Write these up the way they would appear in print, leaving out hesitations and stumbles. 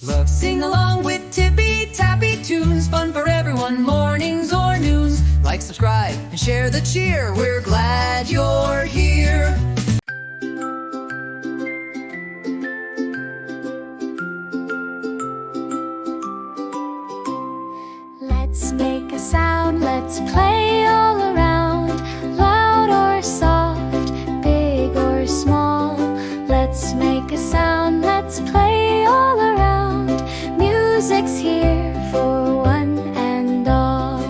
Love sing along with Tippy Tappy Tunes. Fun for everyone, mornings or noons. Like, subscribe, and share the cheer. We're glad you're here. Let's make a sound, let's play all around. Loud or soft, big or small. Let's make a sound, let's play all around. Music's here for one and all.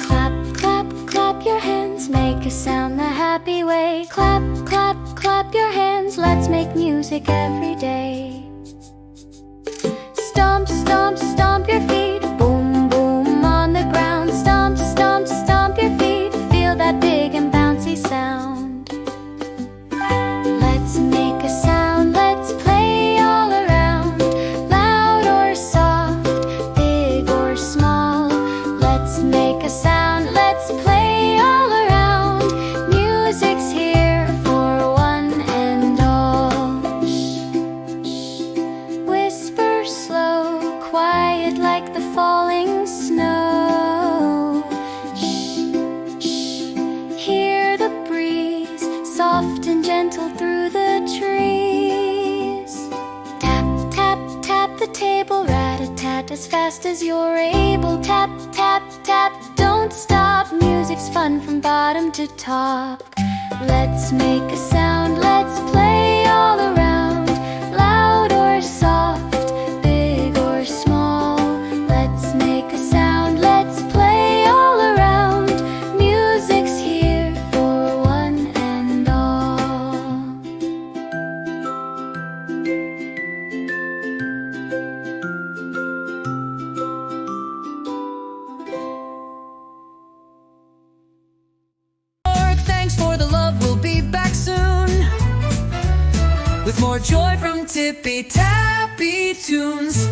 Clap, clap, clap your hands, make a sound the happy way. Clap, clap, clap your hands, let's make music every day. Stomp, stomp, stomp your feet, boom, boom on the ground. Stomp, stomp, stomp your feet, feel that big and bouncy sound. Let's make a sound, let's play all around. Loud or soft, big or small. Let's make a sound, let's play all around. Music's here for one and all. Shh, shh. Whisper slow, quiet like the falling snow. Shh, shh. Hear the breeze, soft and gentle through the trees. Tap, tap, tap the table, rat-a-tat as fast as you're able. Tap, tap, tap, don't stop. Music's fun from bottom to top. Let's make a sound, let's play all around. Loud or soft, big or small. Let's make a sound, let's play all around. Music's here for one and all. Thanks for the love, we'll be back soon with more joy from Tippy Tappy Tunes.